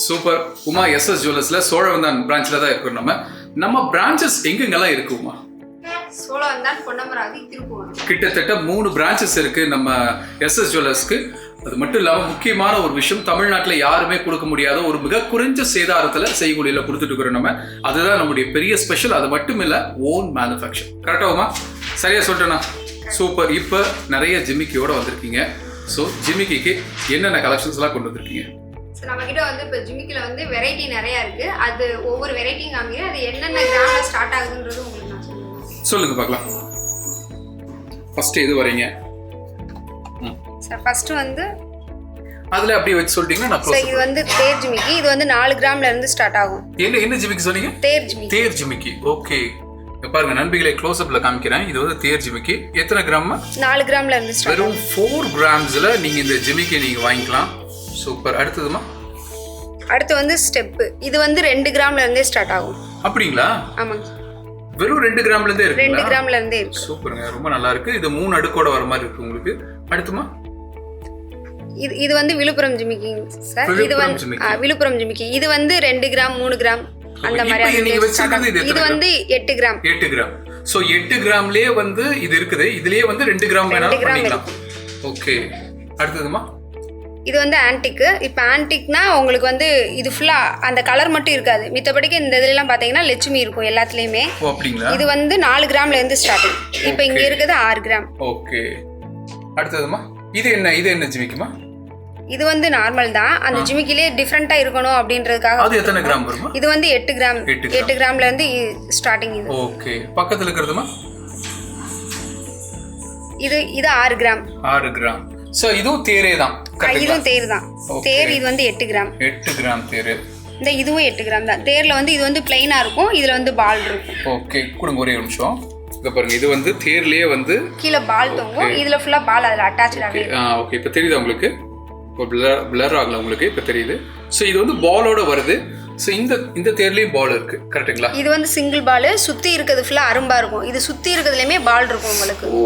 Super Uma. SS ஜுவல்லர்ஸ்ல Cholavandan பிரான்ச்ல தான் இருக்கோம். நம்ம பிரான்ச்சஸ் எங்கெங்கெல்லாம் இருக்கு உமா? சோழவந்தான், பொன்னமராவதி, திருப்புவனம். கிட்டத்தட்ட 3 பிரான்ச்சஸ் இருக்கு நம்ம எஸ்எஸ் ஜுவல்லர்ஸ்க்கு. அது மட்டும் இல்லாமல் முக்கியமான ஒரு விஷயம், தமிழ்நாட்டில் யாருமே கொடுக்க முடியாத ஒரு மிக குறைஞ்ச சேதாரத்தில் செய்கூலியில் கொடுத்துட்டு இருக்கிறோம் நம்ம. அதுதான் நம்முடைய பெரிய ஸ்பெஷல். அது மட்டும் இல்லை, ஓன் மேனுஃபேக்சர். கரெக்டாகுமா? சரியா சொல்லிட்டேண்ணா? சூப்பர். இப்போ நிறைய ஜிமிக்கியோட வந்திருக்கீங்க. ஸோ ஜிமிக்கிக்கு என்னென்ன கலெக்ஷன்ஸ்லாம் கொண்டு வந்திருக்கீங்க? நம்ம கிட்ட வந்து இப்போ ஜிமிக்கில் வந்து வெரைட்டி நிறைய இருக்கு. அது ஒவ்வொரு வெரைட்டியும் காமிங்க. அது என்னென்ன கிராம்ல ஸ்டார்ட் ஆகுதுன்றது உங்களுக்கு நான் சொல்லுவேன். சொல்லுங்க பார்க்கலாம். ஃபர்ஸ்ட் எது வரீங்க சார்? ஃபர்ஸ்ட் வந்து அதுல அப்படியே வச்சு சொல்லிட்டீங்கன்னா நான் சார், இது வந்து தேர் ஜிமிக்கி. இது வந்து 4 கிராம்ல இருந்து ஸ்டார்ட் ஆகும். என்ன ஜிமிக்கி சொன்னீங்க? தேர் ஜிமிக்கி. தேர் ஜிமிக்கி. ஓகே, பாருங்க நண்பிகளை க்ளோஸ் அப்ல காமிக்கிறேன். இது வந்து தேர் ஜிமிக்கி. எத்தனை கிராம்? 4 கிராம்ல இருந்து ஸ்டார்ட். வெறும் 4 கிராம்ஸ்ல நீங்க இந்த ஜிமிக்கி நீங்க வாங்கிக்கலாம். சூப்பர். அடுத்ததுமா? அடுத்து வந்து ஸ்டெப். இது வந்து 2 கிராம்ல இருந்தே ஸ்டார்ட் ஆகும். அப்படிங்களா? ஆமாங்க. வெறும் 2 கிராம்ல இருந்தே இருக்கு. 2 கிராம்ல இருந்தே இருக்கு. சூப்பருங்க, ரொம்ப நல்லா இருக்கு. இது 3 அடுக்கோட வர மாதிரி இருக்கு உங்களுக்கு. அடுத்துமா? இது வந்து விழுப்புரம் ஜிமிக்கி சார். இது வந்து விழுப்புரம் ஜிமிக்கி. இது வந்து 2 கிராம் 3 கிராம் அந்த மாதிரி. இது வந்து 8 கிராம். 8 கிராம். சோ 8 கிராம்லயே வந்து இது இருக்குது. இதுலயே வந்து 2 கிராம் வேணாலும் பண்ணிக்கலாம். ஓகே. அடுத்ததுமா? இது வந்து ஆன்டிக். இப்போ ஆன்டிக்னா உங்களுக்கு வந்து இது ஃபுல்லா அந்த கலர் மட்டும் இருக்காது. மித்தபடிக்கு இந்த இதெல்லாம் பாத்தீங்கன்னா லட்சுமி இருக்கும் எல்லாத்துலயுமே. ஓ அப்படிங்களா? இது வந்து 4 கிராம்ல இருந்து ஸ்டார்டிங். இப்போ இங்க இருக்குது 6 கிராம். ஓகே. அடுத்ததுமா? இது என்ன ஜிமிக்கிமா? இது வந்து நார்மல் தான். அந்த ஜிமிக்கிலே டிஃபரெண்டா இருக்கணும் அப்படின்றதுக்காக. அது எத்தனை கிராம் வரும்? இது வந்து 8 கிராம். 8 கிராம்ல இருந்து ஸ்டார்டிங் இது. ஓகே. பக்கத்துல இருக்குதுமா? இது 6 கிராம். 6 கிராம். சோ இதுவும் தேரே தான். இதுவும் தேர் தான். தேர் இது வந்து 8 கிராம். 8 கிராம் தேர். இந்த இதுவும் 8 கிராம் தான். தேர்ல வந்து இது வந்து பிளைனா இருக்கும். இதுல வந்து பால் இருக்கும். ஓகே, கொடுங்க ஒரே நிமிஷம். இங்க பாருங்க, இது வந்து தேர்லயே வந்து கீழ பால் தொங்கும். இதுல ஃபுல்லா பால் அதுல அட்டாச்ட் ஆகும். ஓகே, இப்போ தெரியுதா உங்களுக்கு? பிளர் ஆகல உங்களுக்கு, இப்போ தெரியுது. ஸோ இது வந்து பாலோட வருது. ஸோ இந்த தேர்லயும் பால் இருக்கு. கரெக்டுங்களா? இது வந்து சிங்கிள் பால். சுத்தி இருக்கிறது ஃபுல்லா அரும்பா இருக்கும். இது சுத்தி இருக்கிறதுலயுமே பால் இருக்கும் உங்களுக்கு. ஓ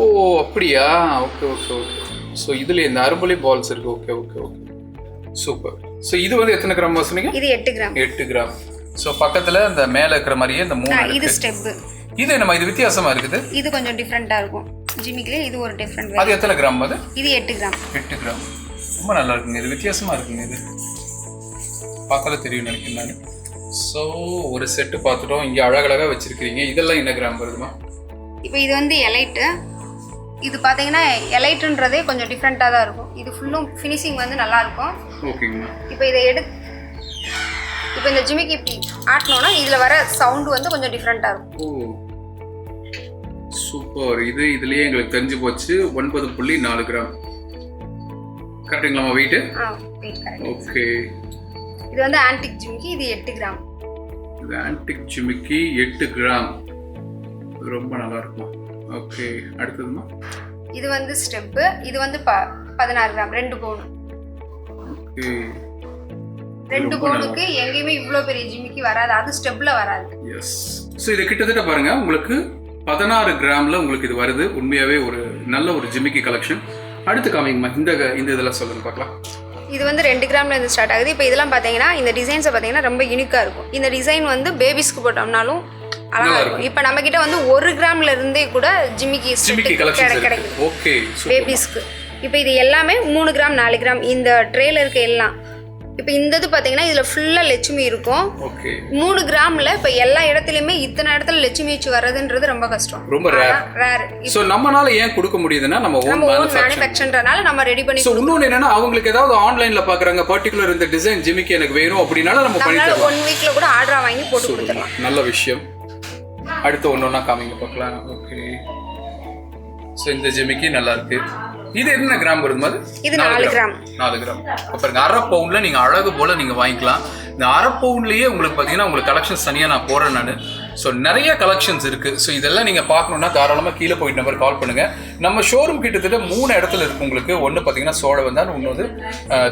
அப்படியா? Okay okay okay. ஸோ இதுல இந்த அரும்புலேயும் பால்ஸ் இருக்கு. Okay okay okay, super. So இது வந்து எத்தனை கிராம் சொன்னீங்க? இது 8 கிராம். 8 கிராம். ஸோ பக்கத்துல இந்த மேல இருக்கிற மாதிரியே இந்த 3. இது ஸ்டெப். இது என்னமா இது வித்தியாசமா இருக்குது? இது கொஞ்சம் டிஃபரெண்டா இருக்கும். ஜிமிக்கிலே இது ஒரு டிஃபரெண்ட். அது எத்தனை கிராம்? அது இது 8 கிராம். 8 கிராம். ரொம்ப நல்லா இருக்குங்க. இது வித்தியாசமா இருக்குங்க. இது பார்க்கல தெரியும் நினைக்கிறேன் நான். ஸோ ஒரு செட்டு பார்த்துட்டோம். இங்கே அழகழகாக வச்சிருக்கீங்க. இதெல்லாம் என்ன கிராம் வருதுமா? இப்போ இது வந்து எலைட்டு. இது பார்த்தீங்கன்னா எலைட்டுன்றதே கொஞ்சம் டிஃப்ரெண்ட்டாக தான் இருக்கும். இது ஃபுல்லும் ஃபினிஷிங் வந்து நல்லா இருக்கும். ஓகேங்க. இப்போ இதை இப்போ இந்த ஜிமிக்கி இப்படி ஆட்டினோன்னா இதில் வர சவுண்டு வந்து கொஞ்சம் டிஃப்ரெண்ட்டாக இருக்கும். Oh super. இதுலயே எங்களுக்கு தெரிஞ்சு போச்சு. 9.4 கிராம். கரெக்டுங்களாமா வெயிட்? Weight correct. ஓகே. இது வந்து ஆன்டிக் ஜிமிக்கி. இது 8 கிராம். இது ஆன்டிக் ஜிமிக்கி 8 கிராம். ரொம்ப நல்லா இருக்கும். ஓகே. அடுத்ததுமா? இது வந்து ஸ்டெப். இது வந்து 16 கிராம். 2 பவுன். ஓகே. 2 பவுனுக்கு எங்கேயுமே இவ்வளோ பெரிய ஜிமிக்கி வராது. அது ஸ்டெப்ல வராது. எஸ். ஸோ இதை கிட்டத்தட்ட பாருங்க, உங்களுக்கு 16 கிராம்ல உங்களுக்கு இது வருது. உண்மையாவே ஒரு நல்ல ஒரு ஜிமிக்கி கலெக்ஷன். அடுத்து காமிங்கம்மா. இந்த இதெல்லாம் சொல்லுங்க பார்க்கலாம். இது வந்து 2 கிராம்ல இருந்து ஸ்டார்ட் ஆகுது. இப்போ இதெல்லாம் பார்த்தீங்கன்னா இந்த டிசைன்ஸை பார்த்தீங்கன்னா ரொம்ப யூனிக்காக இருக்கும். இந்த டிசைன் வந்து பேபிஸ்க்கு போட்டோம்னாலும் அழகாக இருக்கும். இப்போ நம்ம கிட்ட வந்து 1 கிராம்ல இருந்தே கூட ஜிமிக்கி கிடைக்கும். ஓகே. பேபிஸ்க்கு. இப்போ இது எல்லாமே 3 கிராம் 4 கிராம் இந்த ட்ரேல இருக்க எல்லாம். இப்போ இந்த இது பார்த்தீங்கன்னா இதில் ஃபுல்லாக லட்சுமி இருக்கும். ஓகே. 3 கிராமில் இப்போ எல்லா இடத்துலையுமே இத்தனை இடத்துல லட்சுமி வச்சு வர்றதுன்றது ரொம்ப கஷ்டம். ரொம்ப ரேர். ஸோ நம்மளால ஏன் கொடுக்க முடியுதுன்னா நம்ம ஓன் மேனுஃபேக்சர்ன்றனால நம்ம ரெடி பண்ணி. ஸோ இன்னொன்று என்னன்னா, அவங்களுக்கு ஏதாவது ஆன்லைனில் பார்க்குறாங்க பர்டிகுலர் இந்த டிசைன் ஜிமிக்கி எனக்கு வேணும் அப்படின்னால நம்ம பண்ணிக்கலாம். 1 வீக்ல கூட ஆர்டரா வாங்கி போட்டு கொடுத்துடலாம். நல்ல விஷயம். அடுத்து ஒன்றா காமிங்க பார்க்கலாம். ஓகே. ஸோ இந்த ஜிமிக்கி நல்லா இருக்கு. இது என்ன கிராம் வருது? இது 4 கிராம். 4 கிராம். அப்புறம் 1/2 பவுண்ட்ல நீங்க அழகு போல நீங்க வாங்கிக்கலாம். இந்த 1/2 பவுண்ட்லயே உங்களுக்கு பாத்தீங்கன்னா உங்களுக்கு கலெக்ஷன்ஸ் தனியா நான் போறேன் நான். ஸோ நிறைய கலெக்ஷன்ஸ் இருக்கு. ஸோ இதெல்லாம் நீங்க பார்க்கணும்னா தாராளமாக கீழே போயிட்டு நம்பர் கால் பண்ணுங்க. நம்ம ஷோரூம் கிட்டத்தட்ட 3 இடத்துல இருக்கு உங்களுக்கு. ஒன்று பார்த்தீங்கன்னா சோழவந்தான், இன்னொன்று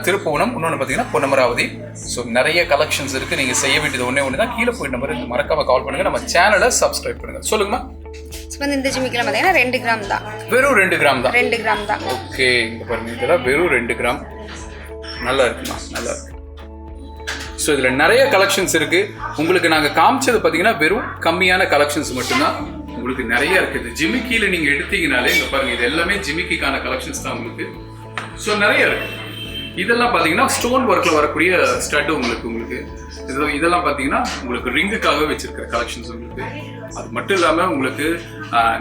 திருப்புவனம், இன்னொன்று பார்த்தீங்கன்னா பொன்னமராவதி. ஸோ நிறைய கலெக்ஷன்ஸ் இருக்கு. நீங்க செய்ய வேண்டியது ஒன்று தான், கீழே போயிட்டு நம்பர் மறக்காம கால் பண்ணுங்க. நம்ம சேனலை சப்ஸ்கிரைப் பண்ணுங்க. சொல்லுங்கம்மா. இந்த ஜிமிக்கில பார்த்தீங்கன்னா 2 கிராம் தான். வெறும் 2 கிராம் தான். 2 கிராம் தான். ஓகே. இங்க பாருங்க, இதெல்லாம் வெறும் 2 கிராம். நல்லா இருக்குமா? நல்லா இருக்கு. ஸோ இதில் நிறைய கலெக்ஷன்ஸ் இருக்குது. உங்களுக்கு நாங்கள் காமிச்சது பார்த்தீங்கன்னா வெறும் கம்மியான கலெக்ஷன்ஸ் மட்டும்தான். உங்களுக்கு நிறைய இருக்குது. ஜிமிக்கியில் நீங்கள் எடுத்தீங்கனாலே இங்கே பாருங்கள், இது எல்லாமே ஜிமிக்கிக்கான கலெக்ஷன்ஸ் தான் உங்களுக்கு. ஸோ நிறைய இருக்குது. இதெல்லாம் பார்த்தீங்கன்னா ஸ்டோன் ஒர்க்கில் வரக்கூடிய ஸ்டட்டு உங்களுக்கு இதெல்லாம் பார்த்தீங்கன்னா உங்களுக்கு ரிங்குக்காக வச்சிருக்கிற கலெக்ஷன்ஸ் உங்களுக்கு. அது மட்டும் இல்லாமல் உங்களுக்கு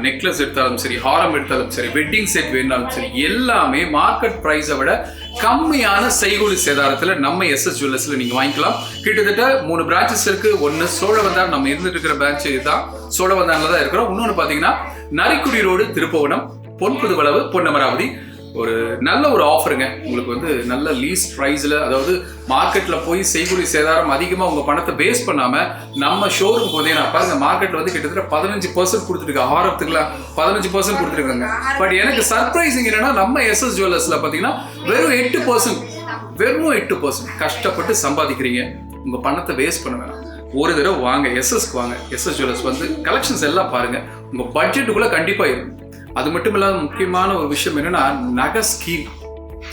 நெக்லஸ் எடுத்தாலும் சரி, ஹாரம் எடுத்தாலும் சரி, வெட்டிங் செட் வேணாலும் சரி, எல்லாமே மார்க்கெட் ப்ரைஸை விட கம்மியான செய்கூலி சேதாரத்தில் நம்ம எஸ்எஸ் ஜுவல்லர்ஸில் நீங்கள் வாங்கிக்கலாம். கிட்டத்தட்ட 3 பிரான்ச்சஸ் இருக்குது. ஒன்று சோழவந்தான், நம்ம இருந்துட்டு இருக்கிற பிரான்ச் இதுதான், சோழவந்தானில் தான் இருக்கிறோம். இன்னொன்று பார்த்தீங்கன்னா நரிக்குடி ரோடு, திருப்புவனம், பொன்புதுவளவு, பொன்னமராவதி. ஒரு நல்ல ஒரு ஆஃபருங்க உங்களுக்கு வந்து நல்ல லீஸ்ட் ப்ரைஸில், அதாவது மார்க்கெட்டில் போய் செய்கூலி சேதாரம் அதிகமாக உங்கள் பணத்தை வேஸ்ட் பண்ணாமல் நம்ம ஷோரூம் போதேன்னா பாருங்க, மார்க்கெட்டில் வந்து கிட்டத்தட்ட 15% கொடுத்துருக்காங்க. ஆரத்துக்குலாம் 15% கொடுத்துருக்காங்க. பட் எனக்கு சர்ப்ரைசிங் என்னன்னா நம்ம எஸ்எஸ் ஜுவல்லர்ஸில் பார்த்தீங்கன்னா வெறும் 8% கஷ்டப்பட்டு சம்பாதிக்கிறீங்க. உங்கள் பணத்தை வேஸ்ட் பண்ண வேணாம். ஒரு தடவை வாங்க, எஸ்எஸ்க்கு வாங்க. எஸ்எஸ் ஜுவல்லர்ஸ் வந்து கலெக்ஷன்ஸ் எல்லாம் பாருங்கள், உங்கள் பட்ஜெட்டுக்குள்ளே கண்டிப்பாக இருக்கும். அது மட்டும் இல்லாத முக்கியமான ஒரு விஷயம் என்னன்னா நகை ஸ்கீம்.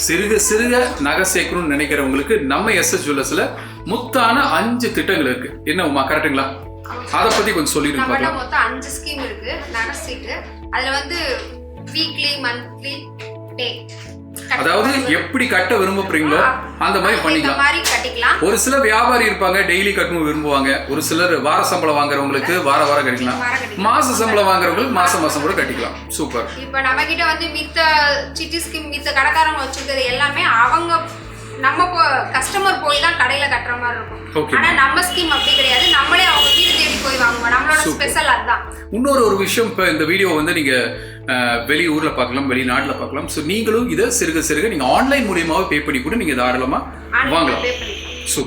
சிறுக நகை சேர்க்கணும்னு நினைக்கிறவங்களுக்கு நம்ம எஸ்எஸ் ஜுவல்லர்ஸ்ல முத்தான 5 திட்டங்கள் இருக்கு. என்ன உமா, கரெக்டுங்களா? அதை பத்தி கொஞ்சம் சொல்லிடுங்க. மொத்தம் 5 ஸ்கீம் இருக்கு நகை சீட்டு. அதுல வந்து வீக்லி, மந்த்லி, டே, அதாவது எப்படி கட்ட விரும்புறீங்களோ அந்த மாதிரி பண்ணிக்கலாம். ஒரு சில வியாபாரி இருப்பாங்க, டெய்லி கட்டணும் விரும்புவாங்க. ஒரு சிலர் வார சம்பளம் வாங்குறவங்களுக்கு வாரம் கட்டிக்கலாம். மாச சம்பளம் வாங்குறவங்களுக்கு மாசம் கூட கட்டிக்கலாம். சூப்பர். இப்ப நம்ம கிட்ட வந்து மித்த சிட்டி ஸ்கீம், மித்த கடைக்காரங்க வச்சிருக்கிறது எல்லாமே அவங்க நம்ம கஸ்டமர் போய் தான் கடையில கட்டுற மாதிரி இருக்கும். ஆனா நம்ம ஸ்கீம் அப்படி கிடையாது. நம்மளே அவங்க வீடு தேடி போய் வாங்குவோம். நம்மளோட ஸ்பெஷல் அதுதான். இன்னொரு ஒரு விஷயம், இப்போ இந்த வீடியோ வந்து நீங்க வெளியூர்ல பார்க்கலாம், வெளிநாட்டுல பார்க்கலாம். ஸோ நீங்களும் இதை சிறுக நீங்க ஆன்லைன் மூலியமாவே பே பண்ணி கூட நீங்க தாராளமா வாங்கலாம்.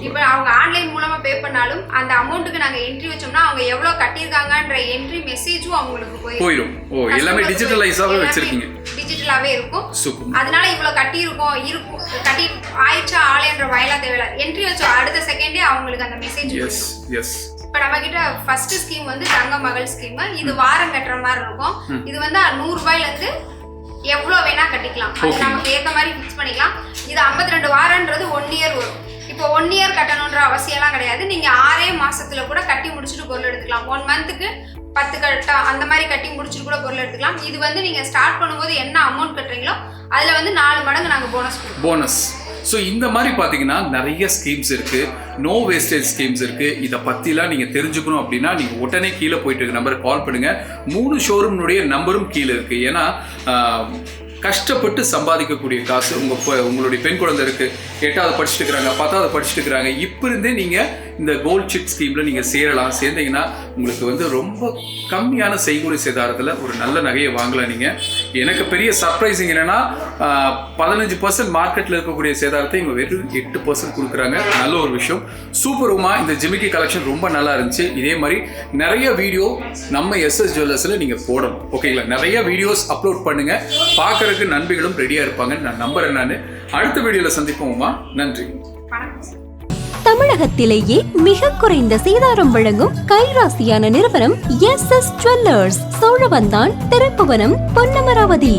இப்போ அவங்க ஆன்லைன் மூலமா பே பண்ணாலும் அந்த அமௌண்ட்டுக்கு நாங்க என்ட்ரி வச்சோம்னா அவங்க எவ்வளவு கட்டியிருக்காங்கன்ற என்ட்ரி மெசேஜும் அவங்களுக்கு போயிடும். ஓ, எல்லாமே டிஜிட்டலைஸாவே வச்சிருக்கீங்க. டிஜிட்டலாவே இருக்கும். அதனால இவ்வளவு கட்டி ஆயிடுச்சா ஆலைன்ற வயலா தேவையில்ல. என்ட்ரி வச்சோம் அடுத்த செகண்டே அவங்களுக்கு அந்த மெசேஜ். எஸ். இப்ப நம்ம கிட்ட ஃபர்ஸ்ட் ஸ்கீம் வந்து தங்க மகள் ஸ்கீம். இது வாரம் கட்டுற மாதிரி இருக்கும். இது வந்து 100 ரூபாயில இருந்து எவ்வளவு வேணா கட்டிக்கலாம். அது நமக்கு ஏத்த மாதிரி ஃபிக்ஸ் பண்ணிக்கலாம். இது 52 வாரம்ன்றது 1 இயர் வரும். இப்போ 1 இயர் கட்டணுன்ற அவசியம்லாம் கிடையாது. நீங்க 6 மாசத்துல கூட கட்டி முடிச்சுட்டு பொருள் எடுத்துக்கலாம். 1 மந்த்துக்கு 10 கட்டா அந்த மாதிரி கட்டி முடிச்சுட்டு கூட பொருள் எடுத்துக்கலாம். இது வந்து நீங்க ஸ்டார்ட் பண்ணும்போது என்ன அமௌண்ட் கட்டுறீங்களோ அதுல வந்து 4 மடங்கு நாங்க போனஸ். ஸோ இந்த மாதிரி பார்த்தீங்கன்னா நிறைய ஸ்கீம்ஸ் இருக்குது. நோ வேஸ்டேஜ் ஸ்கீம்ஸ் இருக்குது. இதை பற்றிலாம் நீங்கள் தெரிஞ்சுக்கணும் அப்படின்னா நீங்கள் உடனே கீழே போயிட்டு இருக்க நம்பருக்கு கால் பண்ணுங்கள். 3 ஷோரூம்னுடைய நம்பரும் கீழே இருக்குது. ஏன்னா கஷ்டப்பட்டு சம்பாதிக்கக்கூடிய காசு உங்களுடைய பெண் குழந்தை இருக்குது, 8வது படிச்சுட்டு இருக்கிறாங்க, 10வது படிச்சுட்டு இருக்கிறாங்க. இப்போ இருந்தே நீங்கள் இந்த கோல்ட் சிப் ஸ்கீமில் நீங்கள் சேரலாம். சேர்ந்தீங்கன்னா உங்களுக்கு வந்து ரொம்ப கம்மியான செய்கூலி சேதாரத்தில் ஒரு நல்ல நகையை வாங்கலாம். நீங்கள் எனக்கு பெரிய சர்ப்ரைசிங் என்னென்னா 15% மார்க்கெட்டில் இருக்கக்கூடிய சேதாரத்தை இவங்க வெறும் 8% கொடுக்குறாங்க. நல்ல ஒரு விஷயம். சூப்பருமா, இந்த ஜிமிக்கி கலெக்ஷன் ரொம்ப நல்லா இருந்துச்சு. இதே மாதிரி நிறைய வீடியோ நம்ம எஸ்எஸ் ஜுவல்லர்ஸில் நீங்கள் போடணும். ஓகேங்களா? நிறைய வீடியோஸ் அப்லோட் பண்ணுங்கள். பார்க்குறதுக்கு நண்பிகளும் ரெடியாக இருப்பாங்க. நான் நம்புறேன். நான் அடுத்த வீடியோவில் சந்திப்போம்மா. நன்றி. தமிழகத்திலேயே மிக குறைந்த சேதாரம் வழங்கும் கைராசியான நிறுவனம் எஸ்எஸ் ஜுவல்லர்ஸ், சோழவந்தான், திருப்புவனம், பொன்னமராவதி.